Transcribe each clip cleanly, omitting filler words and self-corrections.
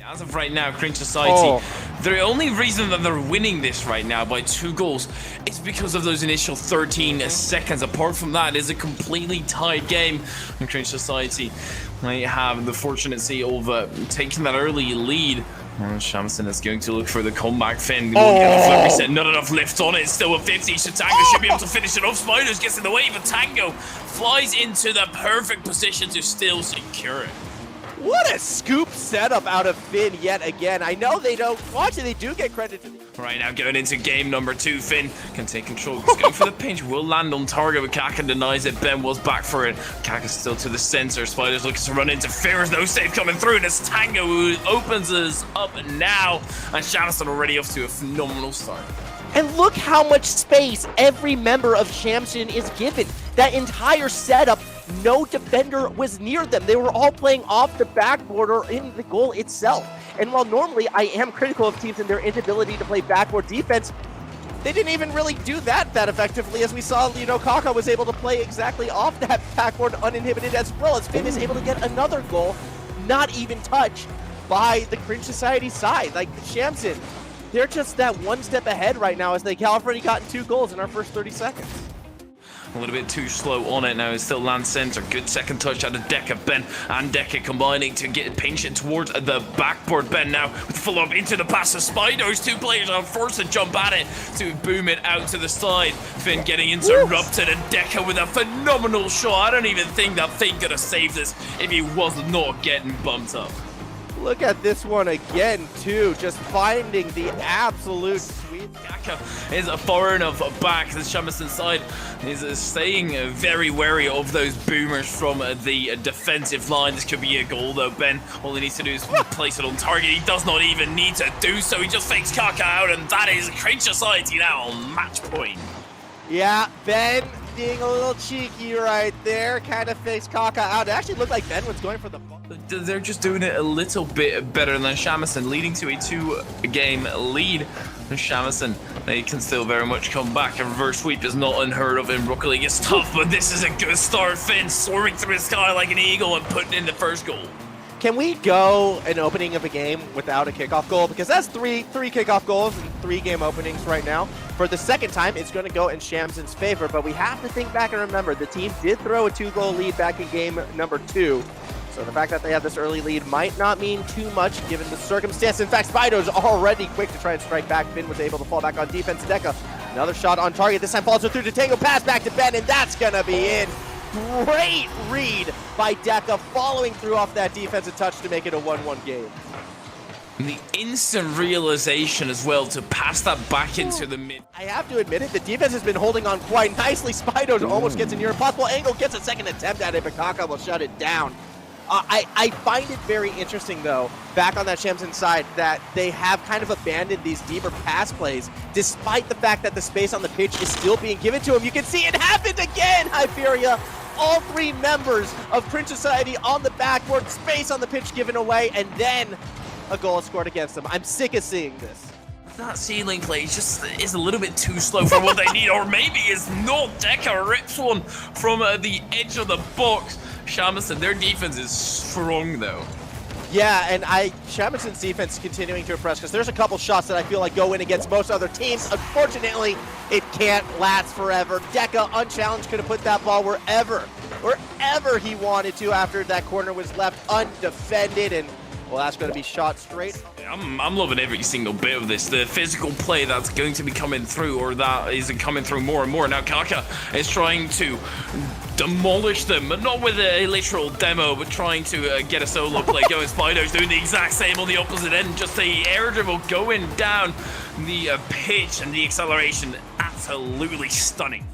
As of right now, Cringe Society, the only reason that they're winning this right now by 2 goals is because of those initial 13 seconds. Apart from that, it's a completely tied game. And Cringe Society might have the fortunacy of taking that early lead. Shamson is going to look for the comeback. Finn won't get the flip reset. Not enough lift on it. Still a 50. Tango should be able to finish it off. Spiders gets in the way, but Tango flies into the perfect position to still secure it. What a scoop setup out of Finn yet again. I know they don't watch it, they do get credit to the... Right now, going into game number 2, Finn can take control. He's going for the pinch, will land on target, but Kaka denies it. Ben was back for it. Kaka's still to the center. Spiders looking to run into Fear's no save coming through, and it's Tango who opens us up now. And Shamson already off to a phenomenal start. And look how much space every member of Shamson is given. That entire setup, no defender was near them. They were all playing off the backboard or in the goal itself. And while normally I am critical of teams and their inability to play backboard defense, they didn't even really do that effectively, as we saw, Kaka was able to play exactly off that backboard uninhibited, as well as Finn is able to get another goal, not even touched by the Cringe Society side. Like, Shamson, they're just that one step ahead right now, as they have already gotten 2 goals in our first 30 seconds. A little bit too slow on it now. It's still land center. Good second touch out of Deca. Ben and Deca combining to get pinch it towards the backboard. Ben now with full up into the pass of Spidos. 2 players are forced to jump at it to boom it out to the side. Finn getting interrupted, and Deca with a phenomenal shot. I don't even think that Finn could have saved this if he was not getting bumped up. Look at this one again, too. Just finding the absolute sweet. Kaka is far enough back. The Shamson side is staying very wary of those boomers from the defensive line. This could be a goal, though. Ben, all he needs to do is place it on target. He does not even need to do so. He just fakes Kaka out, and that is Cringe Society now on match point. Yeah, Ben being a little cheeky right there, kind of fakes Kaka out. It actually looked like Ben was going for the ball. They're just doing it a little bit better than Shamson, leading to a 2-game lead. Shamson, they can still very much come back. A reverse sweep is not unheard of in Rocket League. It's tough, but this is a good start. Finn soaring through the sky like an eagle and putting in the first goal. Can we go an opening of a game without a kickoff goal? Because that's three kickoff goals and 3 game openings right now. For the second time, it's going to go in Shamson's favor, but we have to think back and remember the team did throw a 2-goal lead back in game number 2. So the fact that they have this early lead might not mean too much given the circumstance. In fact, Spido's already quick to try and strike back. Finn was able to fall back on defense. Deca, another shot on target. This time falls through to Tango. Pass back to Ben, and that's going to be in. Great read by Deca, following through off that defensive touch to make it a 1-1 game. And the instant realization as well to pass that back into the mid. I have to admit it, the defense has been holding on quite nicely. Spido almost gets a near impossible angle, gets a second attempt at it, but Kaka will shut it down. I find it very interesting, though, back on that Shamson side, that they have kind of abandoned these deeper pass plays, despite the fact that the space on the pitch is still being given to them. You can see it happened again, Hyferia. All 3 members of Cringe Society on the backboard, space on the pitch given away, and then a goal is scored against them. I'm sick of seeing this. That ceiling play just is a little bit too slow for what they need, or maybe it's not. Deca rips one from the edge of the box. Shamson, their defense is strong, though. Yeah, and Shamison's defense is continuing to impress, because there's a couple shots that I feel like go in against most other teams. Unfortunately, it can't last forever. Deca, unchallenged, could have put that ball wherever he wanted to after that corner was left undefended, and well, that's going to be shot straight. I'm loving every single bit of this. The physical play that's going to be coming through, or that is coming through more and more. Now Kaka is trying to demolish them, but not with a literal demo, but trying to get a solo play going. Spido's doing the exact same on the opposite end. Just the air dribble going down the pitch, and the acceleration absolutely stunning.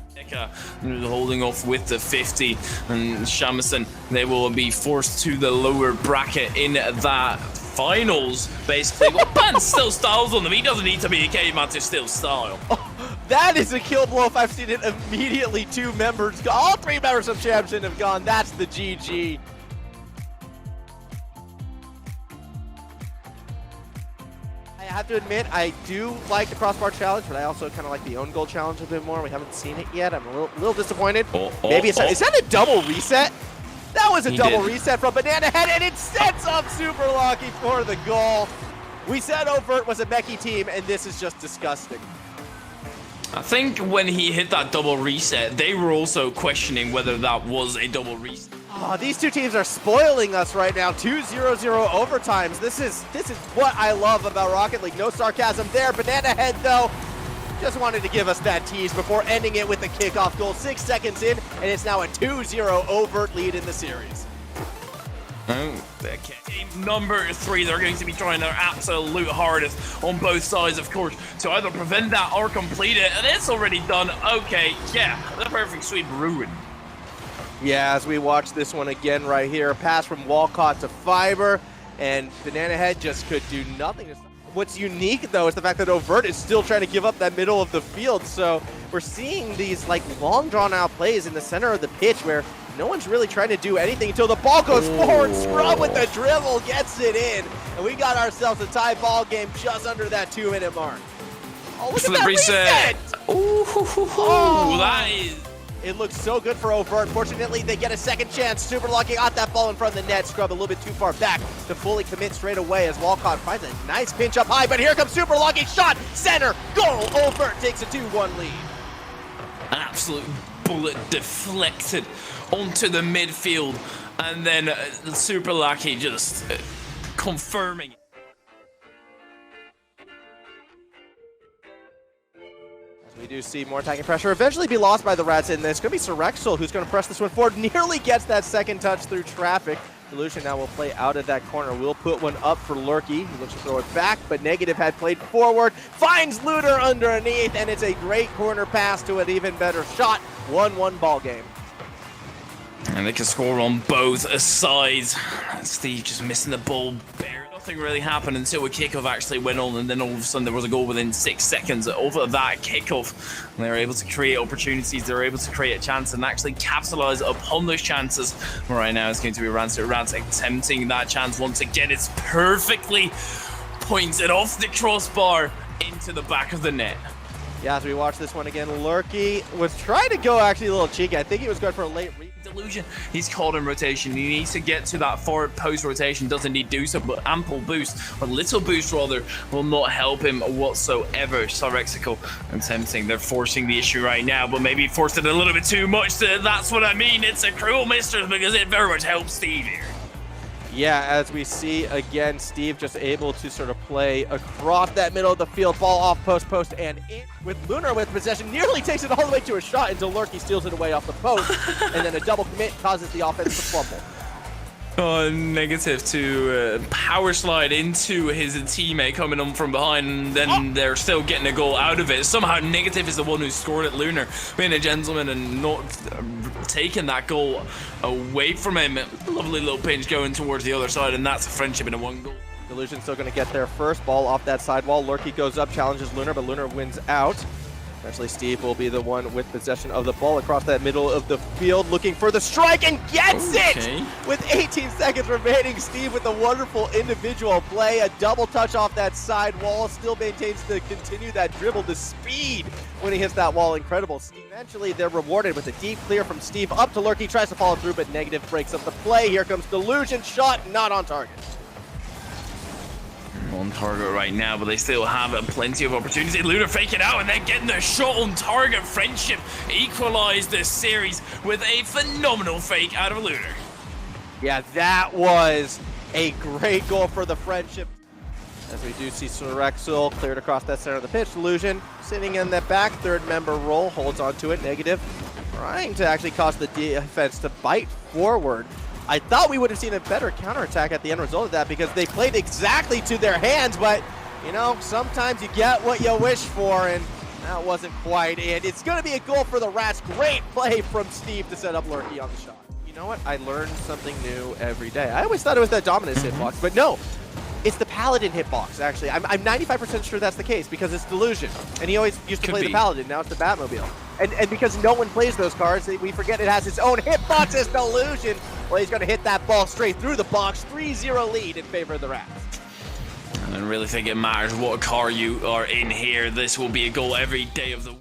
Holding off with the 50, and Shamson, they will be forced to the lower bracket in that finals, basically. Well, Ben still styles on them. He doesn't need to be a caveman to still style. Oh, that is a kill blow if I've seen it. Immediately 2 members, all 3 members of Shamson have gone. That's the GG. I have to admit, I do like the crossbar challenge, but I also kind of like the own goal challenge a bit more. We haven't seen it yet. I'm a little disappointed. Maybe is that a double reset? That was a He double did. reset from Banana Head, and it sets up Super Lucky for the goal. We said Overt was a mechie team, and this is just disgusting. I think when he hit that double reset, they were also questioning whether that was a double reset. Oh, these two teams are spoiling us right now. 2-0-0 overtimes. This is what I love about Rocket League. No sarcasm there. Banana Head, though, just wanted to give us that tease before ending it with the kickoff goal. 6 seconds in, and it's now a 2-0 Overt lead in the series. Okay. Team number 3, they're going to be trying their absolute hardest on both sides, of course, to either prevent that or complete it, and it's already done. Okay, yeah, the perfect sweep ruined. Yeah, as we watch this one again right here, a pass from Walcott to Fiber, and Banana Head just could do nothing. What's unique, though, is the fact that Overt is still trying to give up that middle of the field, so we're seeing these like long drawn-out plays in the center of the pitch where no one's really trying to do anything until the ball goes forward. Scrub with the dribble gets it in, and we got ourselves a tie ball game just under that 2-minute mark. Oh, look at that reset! Ooh, that is... It looks so good for Overt. Fortunately, they get a second chance. Super Lucky got that ball in front of the net. Scrub a little bit too far back to fully commit straight away as Walcott finds a nice pinch up high. But here comes Super Lucky. Shot, center, goal. Overt takes a 2-1 lead. An absolute bullet deflected onto the midfield. And then Super Lucky just confirming. We do see more attacking pressure eventually be lost by the Rats in this. It's going to be Sirexel who's going to press this one forward. Nearly gets that second touch through traffic. Delusion now will play out of that corner. We'll put one up for Lurky. He looks to throw it back, but Negative had played forward. Finds Looter underneath, and it's a great corner pass to an even better shot. 1-1 ball game. And they can score on both sides. Steve just missing the ball barely. Nothing really happened until a kickoff actually went on, and then all of a sudden there was a goal within 6 seconds of that kickoff. And they were able to create opportunities, they were able to create a chance and actually capitalize upon those chances. Right now it's going to be Rants attempting that chance once again. It's perfectly pointed off the crossbar into the back of the net. Yeah, as we watch this one again, Lurky was trying to go actually a little cheeky. I think he was going for a late read. Delusion, he's called in rotation. He needs to get to that forward post rotation. Doesn't need to do so, but ample boost, or little boost rather, will not help him whatsoever. Sarexical attempting, they're forcing the issue right now, but maybe forced it a little bit too much. That's what I mean. It's a cruel mistress because it very much helps Steve here. Yeah, as we see again, Steve just able to sort of play across that middle of the field, ball off post, and in with Lunar with possession, nearly takes it all the way to a shot until Lurky steals it away off the post, and then a double commit causes the offense to fumble. Negative to power slide into his teammate coming on from behind, and then they're still getting a goal out of it. Somehow Negative is the one who scored at Lunar, being a gentleman and not taking that goal away from him. Lovely little pinch going towards the other side, and that's a friendship in a 1 goal. Delusion's still going to get their first ball off that sidewall. Lurky goes up, challenges Lunar, but Lunar wins out. Eventually, Steve will be the one with possession of the ball across that middle of the field, looking for the strike and gets it! With 18 seconds remaining, Steve with a wonderful individual play, a double touch off that side wall, still maintains to continue that dribble, the speed when he hits that wall, incredible. Eventually, they're rewarded with a deep clear from Steve up to Lurky, tries to follow through, but Negative breaks up the play. Here comes Delusion, shot not on target. On target right now, but they still have plenty of opportunity. Lunar faking out and then getting the shot on target. Friendship equalized this series with a phenomenal fake out of Lunar. Yeah, that was a great goal for the Friendship. As we do see Sorexel cleared across that center of the pitch. Delusion sitting in that back third member role, holds onto it. Negative trying to actually cause the defense to bite forward. I thought we would have seen a better counterattack at the end result of that because they played exactly to their hands, but, you know, sometimes you get what you wish for, and that wasn't quite it. It's going to be a goal for the Rats. Great play from Steve to set up Lurky on the shot. You know what? I learned something new every day. I always thought it was that Dominus hitbox, but no. It's the Paladin hitbox, actually. I'm 95% sure that's the case because it's Delusion. And he always used to play the Paladin, now it's the Batmobile. And because no one plays those cards, we forget it has its own hitbox as Delusion. Well, he's going to hit that ball straight through the box. 3-0 lead in favor of the Rats. I don't really think it matters what car you are in here. This will be a goal every day of the week.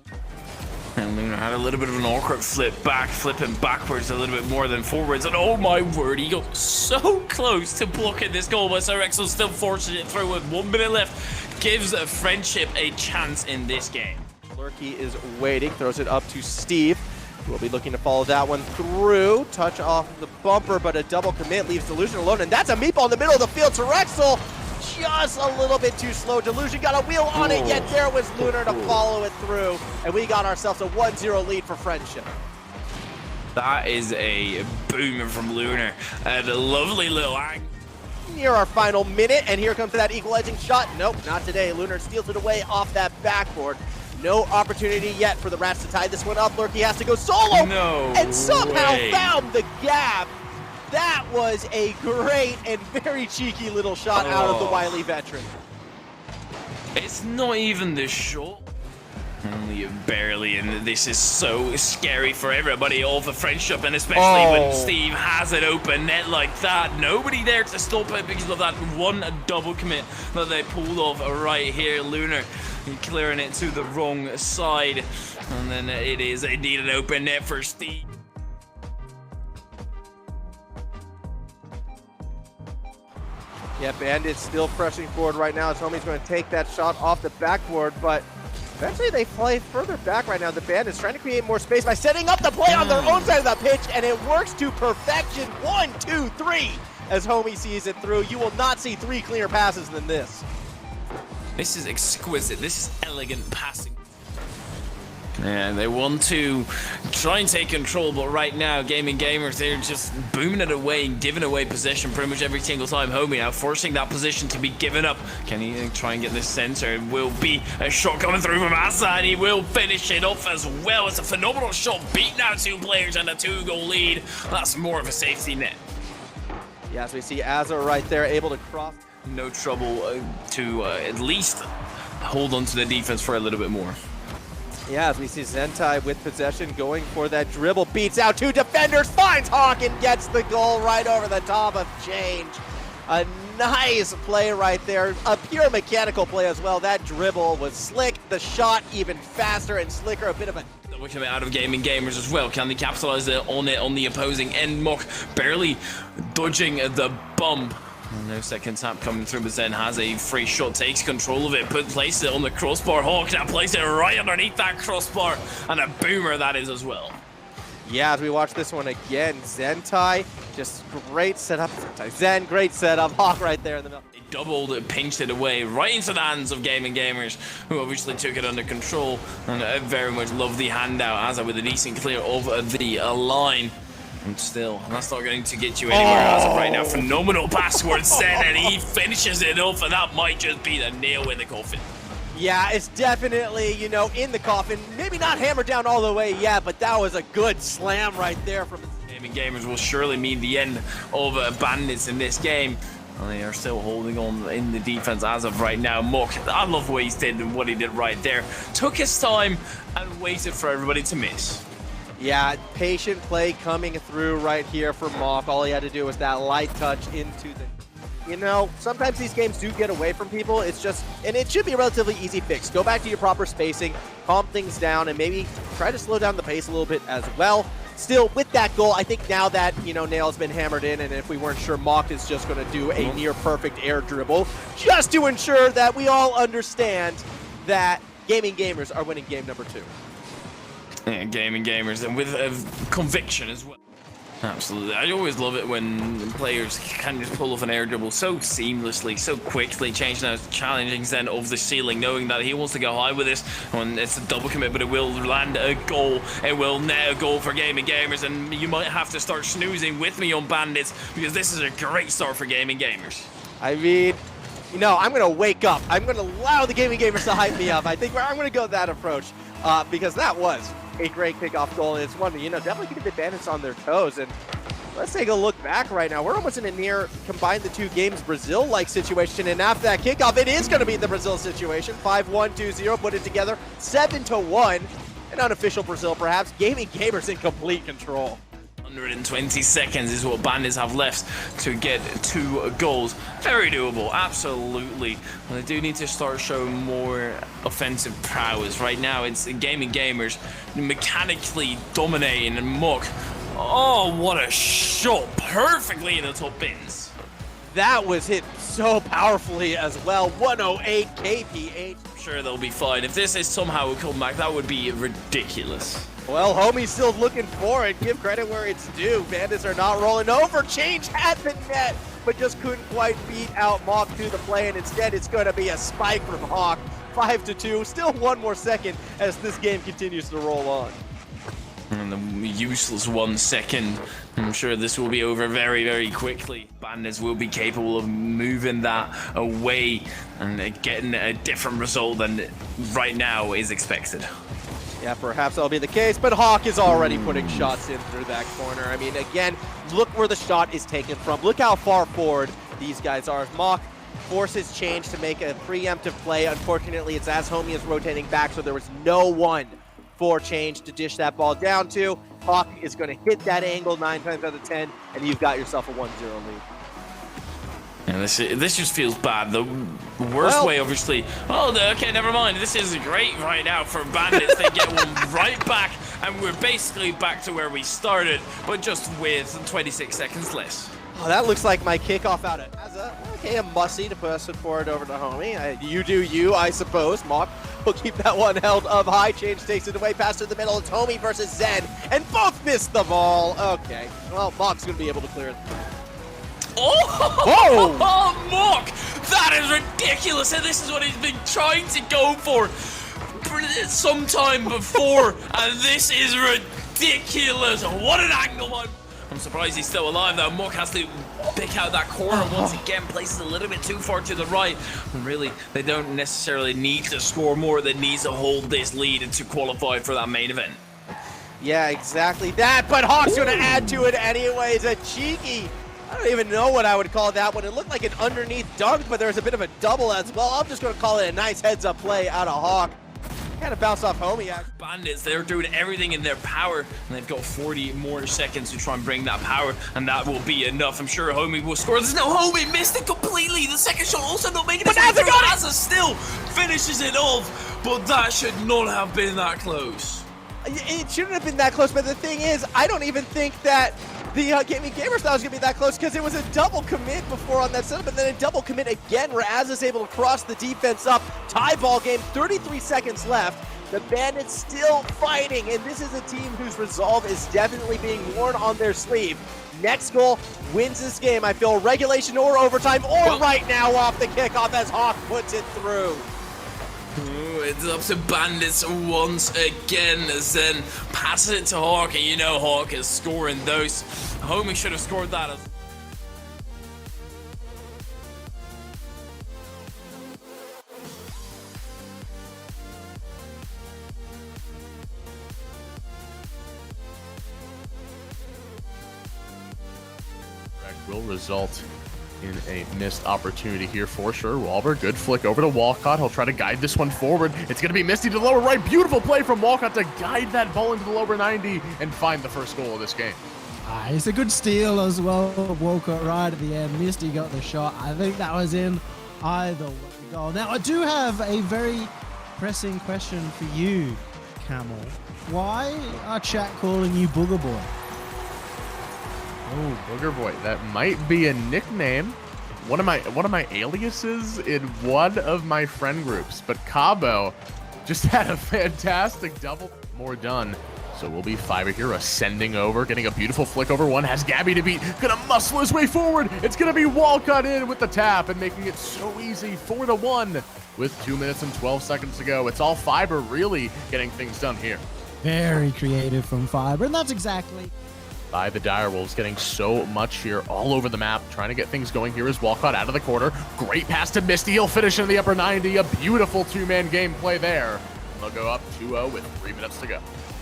And Lunar had a little bit of an awkward flip back, flipping backwards a little bit more than forwards, and oh my word, he got so close to blocking this goal, but Sirexel still forcing it through with 1 minute left. Gives Friendship a chance in this game. Lurky is waiting, throws it up to Steve, who will be looking to follow that one through. Touch off the bumper, but a double commit leaves Delusion alone, and that's a meatball in the middle of the field. Sirexel just a little bit too slow. Delusion got a wheel on it, yet there was Lunar to follow it through, and we got ourselves a 1-0 lead for Friendship. That is a boomer from Lunar, and a lovely little angle. Near our final minute, and here comes that equalizing shot. Nope, not today. Lunar steals it away off that backboard. No opportunity yet for the Rats to tie this one up. Lurky has to go solo, and somehow found the gap. That was a great and very cheeky little shot out of the wily veteran. It's not even the shot. Only barely, and this is so scary for everybody, all for Friendship, and especially when Steve has it open net like that. Nobody there to stop it because of that one double commit that they pulled off right here. Lunar clearing it to the wrong side, and then it is indeed an open net for Steve. Yeah, Bandit's still pressing forward right now. His homie's going to take that shot off the backboard, but eventually they play further back right now. The Bandits trying to create more space by setting up the play on their own side of the pitch, and it works to perfection. 1, 2, 3 as homie sees it through. You will not see 3 cleaner passes than this. This is exquisite. This is elegant passing. Yeah, they want to try and take control, but right now, Gaming Gamers, they're just booming it away and giving away possession pretty much every single time. Homie now forcing that position to be given up. Can he try and get this center? It will be a shot coming through from Asa, and he will finish it off as well. It's a phenomenal shot, beating out 2 players and a 2-goal lead. That's more of a safety net. Yeah, as we see Asa right there, able to cross. No trouble to at least hold on to the defense for a little bit more. Yeah, as we see Zentai with possession, going for that dribble, beats out 2 defenders, finds Hawk and gets the goal right over the top of Change. A nice play right there, a pure mechanical play as well. That dribble was slick, the shot even faster and slicker, a bit of a... We're coming out of Gaming Gamers as well. Can they capitalize on it on the opposing end? Mock barely dodging the bump. No second tap coming through, but Zen has a free shot, takes control of it, places it on the crossbar. Hawk now places it right underneath that crossbar, and a boomer that is as well. Yeah, as we watch this one again, Zentai, just great setup. Zen, great setup. Hawk right there in the middle. They doubled it, pinched it away right into the hands of Gaming Gamers, who obviously took it under control, and I very much love the handout, Asa with a decent clear of the line. And still, that's not going to get you anywhere as of right now. Phenomenal pass towards Zen, and he finishes it off, and that might just be the nail in the coffin. Yeah, it's definitely, you know, in the coffin. Maybe not hammered down all the way yet, but that was a good slam right there from... Gaming Gamers will surely mean the end of Bandits in this game. And they are still holding on in the defense as of right now. Mock, I love what he did and what he did right there. Took his time and waited for everybody to miss. Yeah, patient play coming through right here for Mock. All he had to do was that light touch into the... You know, sometimes these games do get away from people. It's just... And it should be a relatively easy fix. Go back to your proper spacing, calm things down, and maybe try to slow down the pace a little bit as well. Still, with that goal, I think now that, you know, Nail's been hammered in, and if we weren't sure, Mock is just going to do a near-perfect air dribble, just to ensure that we all understand that Gaming Gamers are winning game number 2. Yeah, Gaming Gamers, and with conviction as well. Absolutely. I always love it when players can just pull off an air dribble so seamlessly, so quickly, changing out challenging Zen of the ceiling, knowing that he wants to go high with this. When it's a double commit, but it will land a goal. It will net a goal for Gaming Gamers, and you might have to start snoozing with me on Bandits, because this is a great start for Gaming Gamers. I mean, you know, I'm going to wake up. I'm going to allow the Gaming Gamers to hype me up. I think I'm going to go that approach, because that was a great kickoff goal. It's one, you know, definitely keep the Bandits on their toes. And let's take a look back right now. We're almost in a near combine the 2 games Brazil-like situation. And after that kickoff, it is going to be the Brazil situation. 5-1, 2-0, put it together, 7-1. An unofficial Brazil, perhaps. Gaming Gamers in complete control. 120 seconds is what Bandits have left to get 2 goals. Very doable, absolutely. And they do need to start showing more offensive prowess. Right now, it's Gaming Gamers mechanically dominating, and Mock. Oh, what a shot! Perfectly in the top bins. That was hit so powerfully as well. 108 kph. I'm sure they'll be fine. If this is somehow a comeback, that would be ridiculous. Well, homie's still looking for it. Give credit where it's due. Bandits are not rolling over. Change had the net, but just couldn't quite beat out Mock to the play, and instead it's going to be a spike from Hawk. 5-2. Still 1 more second as this game continues to roll on. And the useless 1 second. I'm sure this will be over very, very quickly. Bandits will be capable of moving that away and getting a different result than right now is expected. Yeah, perhaps that'll be the case, but Hawk is already putting shots in through that corner. I mean, again, look where the shot is taken from. Look how far forward these guys are. Mock forces change to make a preemptive play. Unfortunately, it's as homie is rotating back, so there was no one for change to dish that ball down to. Hawk is going to hit that angle 9 times out of 10, and you've got yourself a 1-0 lead. And this just feels bad. The worst way, obviously. Oh, okay, never mind. This is great right now for Bandits. They get one right back, and we're basically back to where we started, but just with 26 seconds less. Oh, that looks like my kickoff out of Azza. Okay, a mussy to pass it forward over to homie. You do you, I suppose. Mock will keep that one held up high. Change takes it away, pass to the middle. It's homie versus Zen, and both missed the ball. Okay, well, Mock's going to be able to clear it. Oh, Mock! That is ridiculous, and this is what he's been trying to go for some time before, and this is ridiculous. What an angle! I'm surprised he's still alive, though. Mock has to pick out that corner once again, places a little bit too far to the right. And really, they don't necessarily need to score more. They need to hold this lead and to qualify for that main event. Yeah, exactly that, but Hawk's going to add to it anyways. A cheeky, I don't even know what I would call that one. It looked like an underneath dunk, but there's a bit of a double as well. I'm just going to call it a nice heads-up play out of Hawk. Kind of bounced off homie. Bandits, they're doing everything in their power, and they've got 40 more seconds to try and bring that power, and that will be enough. I'm sure homie will score. There's no homie, missed it completely. The second shot also not making it. But Azza still finishes it off, but that should not have been that close. It shouldn't have been that close, but the thing is, I don't even think that the Gaming Gamer style is going to be that close, because it was a double commit before on that setup, and then a double commit again where Az is able to cross the defense up. Tie ball game, 33 seconds left. The Bandits still fighting, and this is a team whose resolve is definitely being worn on their sleeve. Next goal wins this game. I feel regulation or overtime, or right now off the kickoff as Hawk puts it through. Ooh, it's up to Bandits once again. Zen passes it to Hawk, and you know Hawk is scoring those. Homie should have scored that. Will result in a missed opportunity here for sure. Wahlberg, good flick over to Walcott. He'll try to guide this one forward. It's going to be Misty to the lower right. Beautiful play from Walcott to guide that ball into the lower 90 and find the first goal of this game. It's a good steal as well. Walcott right at the end. Misty got the shot. I think that was in either goal. Now, I do have a very pressing question for you, Camel. Why are chat calling you Booger Boy? Oh, Booger Boy. That might be a nickname. One of my aliases in one of my friend groups. But Cabo just had a fantastic double. More done. So we'll be Fiber here ascending over, getting a beautiful flick over one. Has Gabby to beat. Gonna muscle his way forward. It's gonna be Walcott in with the tap and making it so easy. 4-1 with 2 minutes and 12 seconds to go. It's all Fiber really getting things done here. Very creative from Fiber, and that's exactly by the Direwolves, getting so much here all over the map, trying to get things going here is Walcott out of the corner. Great pass to Misty. He'll finish in the upper 90. A beautiful two-man game play there. They'll go up 2-0 with 3 minutes to go.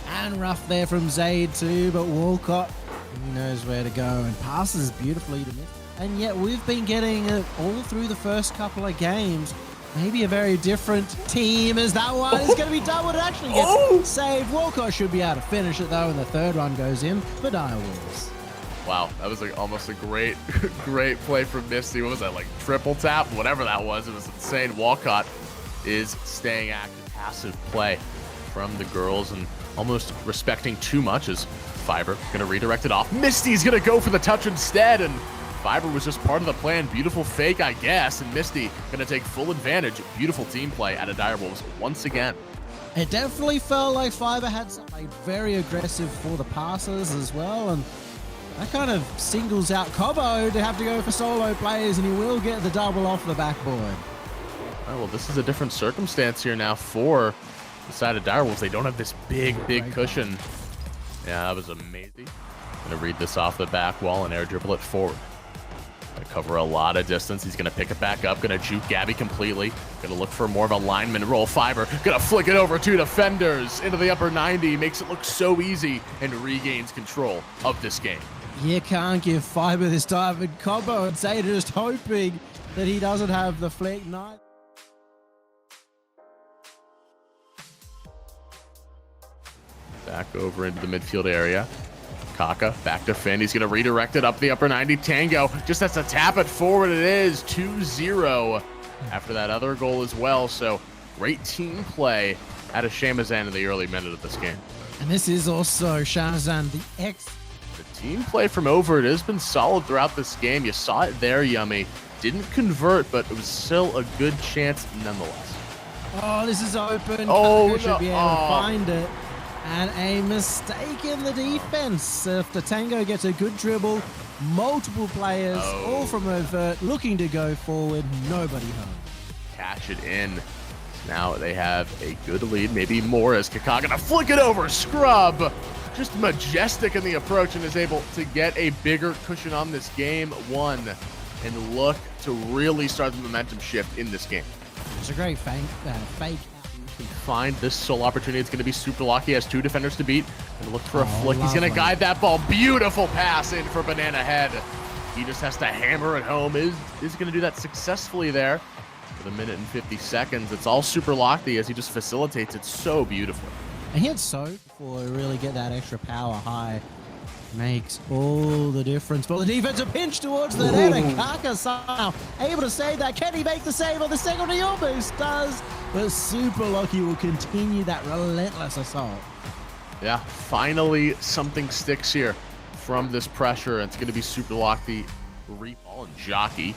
And rough there from Zaid too, but Walcott, he knows where to go and passes beautifully to Misty. And yet we've been getting it all through the first couple of games. maybe a very different team as that one is going to be doubled. It actually gets saved. Walcott should be able to finish it though, and the third one goes in for Direwolves. Wow, that was like almost a great play from Misty. What was that, like triple tap? Whatever that was, it was insane. Walcott is staying active. Passive play from the girls and almost respecting too much as Fiber gonna redirect it off. Misty's gonna go for the touch instead, and Fiber was just part of the plan. Beautiful fake, I guess, and Misty gonna take full advantage. Beautiful team play out of Direwolves once again. It definitely felt like Fiber had something very aggressive for the passes as well, and that kind of singles out Cobo to have to go for solo plays, and he will get the double off the backboard. All right, well, this is a different circumstance here now for the side of Direwolves. They don't have this big cushion. Yeah, that was amazing. Gonna read this off the back wall and air dribble it forward. Gonna cover a lot of distance. He's gonna pick it back up. Gonna juke Gabby completely. Gonna look for more of a lineman roll. Fiber gonna flick it over two defenders into the upper 90. Makes it look so easy and regains control of this game. You can't give Fiber this time, and Cobo and Zeta just hoping that he doesn't have the flick night. Back over into the midfield area. Kaka back to Finn. He's going to redirect it up the upper 90. Tango just has to tap it forward. It is 2-0 after that other goal as well. So great team play out of Shamazan in the early minute of this game. And this is also Shamazan, the ex. The team play from Overt has been solid throughout this game. You saw it there, Yumi. Didn't convert, but it was still a good chance nonetheless. Oh, this is open. Oh, Kaka should be able to find it. And a mistake in the defense. If the Tango gets a good dribble, multiple players, all from Overt, looking to go forward, nobody home. Cash it in. Now they have a good lead, maybe more, as Kaka gonna flick it over. Scrub, just majestic in the approach and is able to get a bigger cushion on this game one and look to really start the momentum shift in this game. It's a great fake. Can find this sole opportunity. It's going to be super lucky. He has two defenders to beat and look for a flick. He's going to guide that ball. Beautiful pass in for Banana Head. He just has to hammer it home. Is going to do that successfully there for the minute and 50 seconds. It's all super locky as he just facilitates it so beautifully. And he had so before to really get that extra power high. Makes all the difference. But the defensive pinch towards the net, and Kaka somehow able to save that. Can he make the save on the second? He almost does, but Super Lucky will continue that relentless assault. Yeah, finally something sticks here from this pressure. It's going to be Super Lucky. Ball and Jockey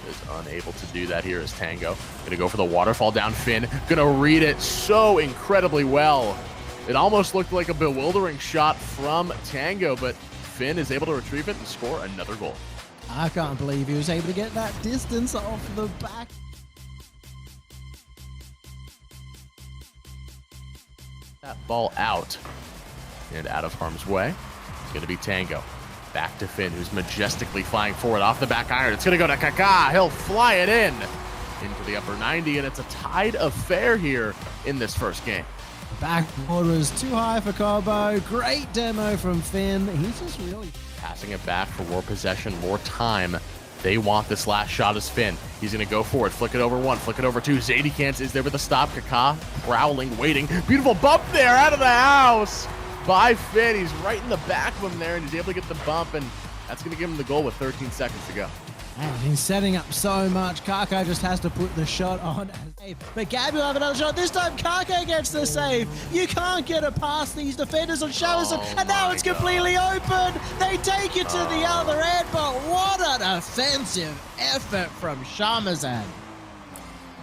is unable to do that here as Tango. Going to go for the waterfall down. Finn going to read it so incredibly well. It almost looked like a bewildering shot from Tango, but Finn is able to retrieve it and score another goal. I can't believe he was able to get that distance off the back. That ball out and out of harm's way. It's going to be Tango. Back to Finn, who's majestically flying forward off the back iron. It's going to go to Kaka. He'll fly it into the upper 90, and it's a tied affair here in this first game. Backboard was too high for Cobo. Great demo from Finn. He's just really passing it back for more possession, more time. They want this last shot as Finn. He's going to go forward, flick it over one, flick it over two. Zadikans is there with the stop. Kaka prowling, waiting. Beautiful bump there out of the house by Finn. He's right in the back of him there, and he's able to get the bump, and that's going to give him the goal with 13 seconds to go. And he's setting up so much. Kaka just has to put the shot on. But Gabby will have another shot. This time Kaka gets the save. You can't get it past these defenders on Shamazan. And now it's completely open. They take it to the other end. But what an offensive effort from Shamazan.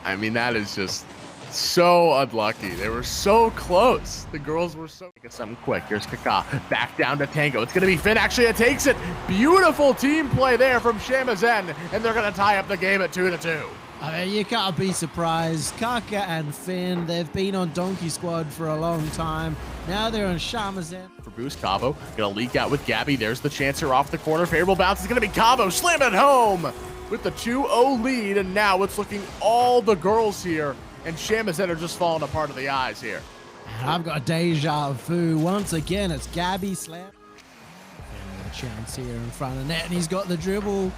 I mean, that is just so unlucky. They were so close. The girls were so... Get something quick. Here's Kaka. Back down to Tango. It's going to be Finn. Actually, it takes it. Beautiful team play there from Shamazan. And they're going to tie up the game at 2-2. I mean, you can't be surprised. Kaka and Finn, they've been on Donkey Squad for a long time. Now they're on Shamazan. For boost, Cabo. Going to leak out with Gabby. There's the chancer off the corner. Favorable bounce is going to be Cabo. Slam it home with the 2-0 lead. And now it's looking all the girls here. And Shamazan are just falling apart of the eyes here. I've got deja vu. Once again, it's Gabby slam. And a chance here in front of net, and he's got the dribble.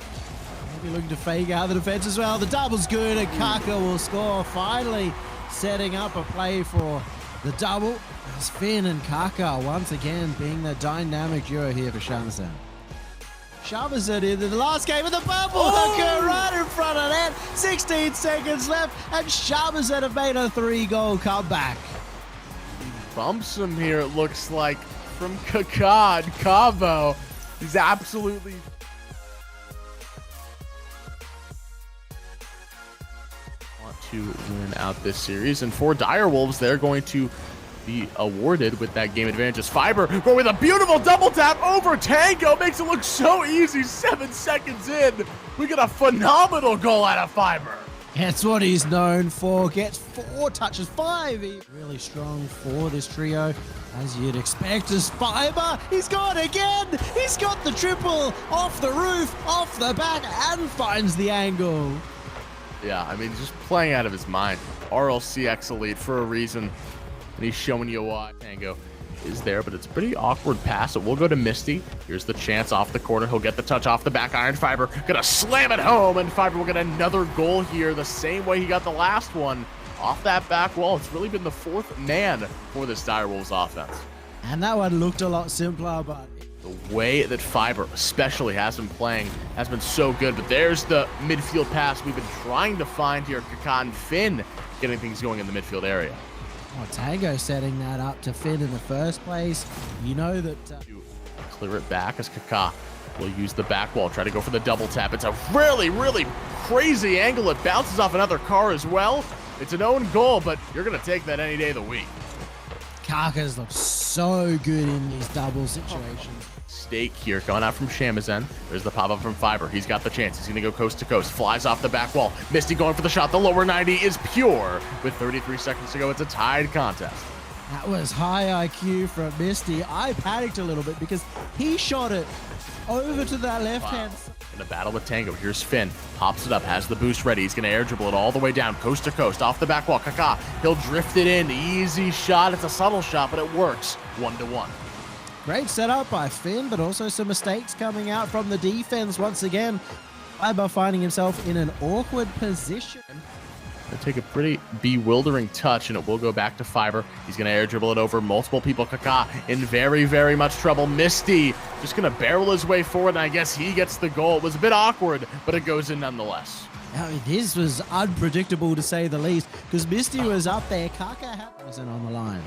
Maybe looking to fake out the defense as well. The double's good, and Kaka will score. Finally setting up a play for the double. As Finn and Kaka once again being the dynamic duo here for Shamsen. Shamsen in the last game of the bubble hooker right in front of that. 16 seconds left, and Shamsen have made a 3-goal comeback. Bumps him here, it looks like, from Kaká and Cabo. He's absolutely... want to win out this series, and for Direwolves, they're going to be awarded with that game advantage as Fiber, but with a beautiful double tap over Tango, makes it look so easy. 7 seconds in, we get a phenomenal goal out of Fiber. That's what he's known for. Gets 4 touches, 5. Really strong for this trio, as you'd expect. As Fiber, he's gone again. He's got the triple off the roof, off the back, and finds the angle. Yeah, I mean, just playing out of his mind. RLCX Elite for a reason, and he's showing you why. Tango is there, but it's a pretty awkward pass. It will go to Misty. Here's the chance off the corner. He'll get the touch off the back iron. Fiber gonna slam it home, and Fiber will get another goal here the same way he got the last one off that back wall. It's really been the 4th man for this Direwolves offense. And that one looked a lot simpler, but the way that Fiber especially has been playing has been so good. But there's the midfield pass we've been trying to find here. Kaká and Finn getting things going in the midfield area. oh, Tango setting that up to Finn in the first place. You know that... Clear it back as Kaká will use the back wall, try to go for the double tap. It's a really, really crazy angle. It bounces off another car as well. It's an own goal, but you're going to take that any day of the week. Kaka's look so good in these double situations. Stake here going out from Shamsen. There's the pop-up from Fiber. He's got the chance. He's going to go coast to coast. Flies off the back wall. Misty going for the shot. The lower 90 is pure. With 33 seconds to go, it's a tied contest. That was high IQ from Misty. I panicked a little bit because he shot it over to that left-hand side. In a battle with Tango, here's Finn. Pops it up, has the boost ready. He's going to air dribble it all the way down, coast to coast, off the back wall. Kaká, he'll drift it in. Easy shot. It's a subtle shot, but it works. 1-1. Great setup by Finn, but also some mistakes coming out from the defense once again. Fiber finding himself in an awkward position. Gonna take a pretty bewildering touch, and it will go back to Fiber. He's gonna air dribble it over multiple people. Kaká in very, very much trouble. Misty just gonna barrel his way forward, and I guess he gets the goal. It was a bit awkward, but it goes in nonetheless. Now, this was unpredictable to say the least, because Misty was up there. Kaka wasn't on the line.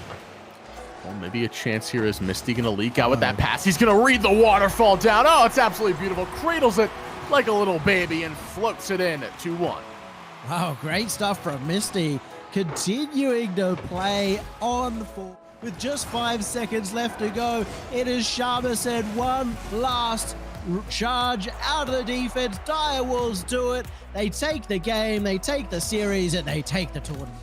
Well, maybe a chance here. Is Misty gonna leak out with that pass? He's gonna read the waterfall down. Oh, it's absolutely beautiful. Cradles it like a little baby and floats it in at 2-1. Wow, great stuff from Misty. Continuing to play on for with just 5 seconds left to go. It is Shamsen, one last charge out of the defense. Direwolves do it. They take the game, they take the series, and they take the tournament.